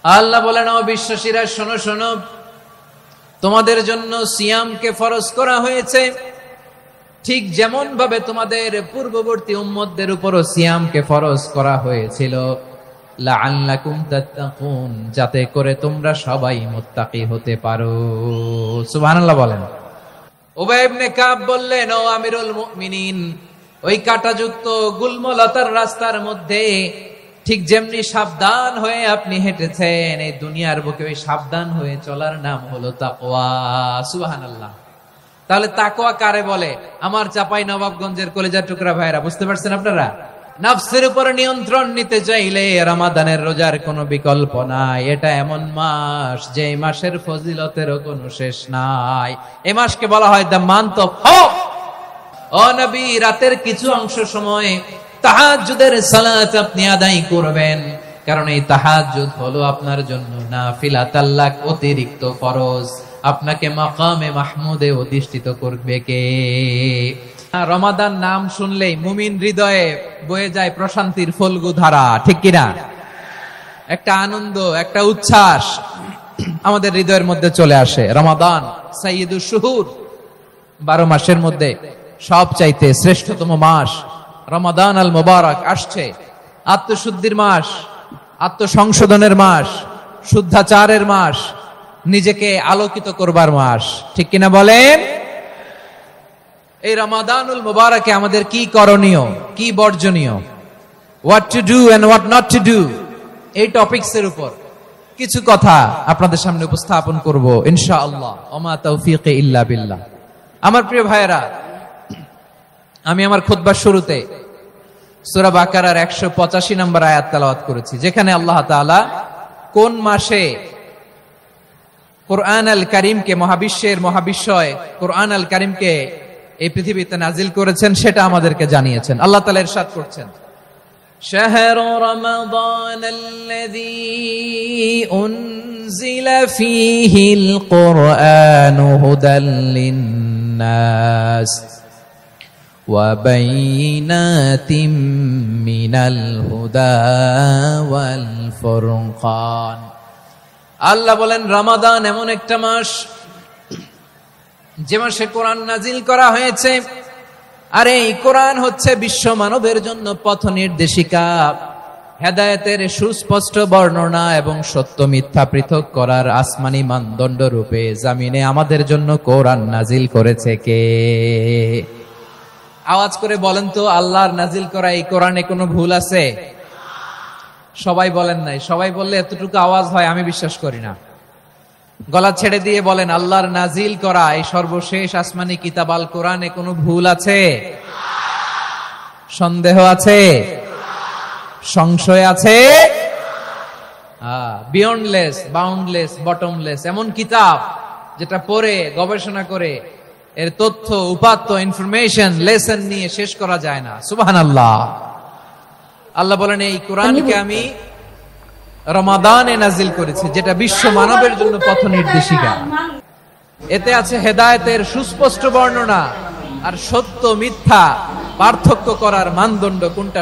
আল্লাহ বলেন, ও বিশ্বাসীরা শোনো শোনো, তোমাদের জন্য সিয়ামকে ফরজ করা হয়েছে, ঠিক যেমন ভাবে তোমাদের পূর্ববর্তী উম্মতদের উপরও সিয়ামকে ফরজ করা হয়েছিল, লাআল্লাকুম তাত্তাকুন, যাতে করে তোমরা সবাই মুত্তাকি হতে পারো। সুবহানাল্লাহ বলেন। উবাই ইবনে কাব বললেন, ও আমিরুল মুমিনিন, ওই কাঁটাযুক্ত গুলমলতার রাস্তার মধ্যে ঠিক যেমনি সাবধান হয়ে আপনি হেঁটেছেন, এই দুনিয়ার বুকে ওই সাবধান হয়ে চলার নাম হলো তাকওয়া। সুবহানাল্লাহ। তাহলে তাকওয়া কারে বলে? আমার চাপাই নবাবগঞ্জের কলেজার টুকরা ভাইরা, বুঝতে পারছেন আপনারা? নফসের উপর নিয়ন্ত্রণ নিতে চাইলে রমাদানের রোজার কোনো বিকল্প নাই। এটা এমন মাস যে মাসের ফজিলতেরও কোনো শেষ নাই। এই মাসকে বলা হয় দ্য মান্থ অফ হোপ। ও নবী, রাতের কিছু অংশ সময় তাহাজ্জুদের সালাত আপনি আদায় করবেন, কারণ এই তাহাজ্জুদ হলো আপনার জন্য নাফিলাত, আল্লাহ অতিরিক্ত ফরজ। আপনাকে মাকামে মাহমুদে অধিষ্ঠিত করবে কে? রমাদান নাম শুনলেই মুমিন হৃদয়ে বয়ে যায় প্রশান্তির ফল্গু ধারা, ঠিক কিনা? একটা আনন্দ, একটা উচ্ছ্বাস আমাদের হৃদয়ের মধ্যে চলে আসে। রমাদান সাইয়্যিদুশ শুহুর, 12 মাসের মধ্যে সবচাইতে শ্রেষ্ঠতম মাস রমাদান আল মুবারক আসছে। আত্মশুদ্ধির মাস, আত্মসংশোধনের মাস, শুদ্ধাচারের মাস, নিজেকে আলোকিত করবার মাস, ঠিক কিনা বলেন? এই রমাদানুল মুবারকে আমাদের কি করণীয়, কি বর্জনীয়, what to do and what not to do, এই টপিকস এর উপর কিছু কথা আপনাদের সামনে উপস্থাপন করব ইনশাআল্লাহ। ওমা তাওফীকি ইল্লা বিল্লাহ। আমার প্রিয় ভাইয়েরা, আমি আমার খুতবার শুরুতে সূরা বাকারার 185 নম্বর আয়াত তেলাওয়াত করেছি, যেখানে আল্লাহ তাআলা কোন মাসে কোরআন আল কারীমকে, মহাবিশ্বের মহাবিশ্বয় কোরআন আল কারীমকে এই পৃথিবীতে নাজিল করেছেন সেটা আমাদেরকে জানিয়েছেন। আল্লাহ তাআলা ইরশাদ করছেন, শাহরু রমাদানাল্লাযী উনজিলা ফীহিল কুরআনু হুদাল লিন্নাস ওয়া বাইনাতিম মিনাল হুদা ওয়াল ফুরকান। আল্লাহ বলেন, রমাদান এমন একটা মাস যে মাসে কোরআন নাজিল করা হয়েছে, আর এই কোরআন হচ্ছে বিশ্ব মানবের জন্য পথ নির্দেশিকা, হেদায়েতের সুস্পষ্ট বর্ণনা এবং সত্য মিথ্যা পৃথক করার আসমানি মানদণ্ড রূপে জামিনে আমাদের জন্য কোরআন নাজিল করেছে কে? আওয়াজ করে বলেন তো, আল্লাহর নাজিল করা এই কোরআনে কোনো ভুল আছে? সবাই বলেন নাই। সবাই বললে এতটুকু আওয়াজ হয় আমি বিশ্বাস করি না। গলা ছেড়ে দিয়ে বলেন, আল্লাহর নাজিল করা এই সর্বশেষ আসমানি কিতাব আল কোরআনে কোনো ভুল আছে? সন্দেহ আছে? সংশয় আছে? বিয়ন্ডলেস, বাউন্ডলেস, বটমলেস, এমন কিতাব যেটা পড়ে গবেষণা করে এর তথ্য, উপাত্ত, ইনফরমেশন, লেসন নিয়ে শেষ করা যায় না। সুবহানাল্লাহ। আল্লাহ বলেন, এই কোরআনকে আমি রমাদানে নাজিল করেছি, যেটা বিশ্ব মানবের জন্য পথ নির্দেশিকা। এতে আছে হেদায়েতের সুস্পষ্ট বর্ণনা আর সত্য মিথ্যা পার্থক্য করার মানদণ্ড কোনটা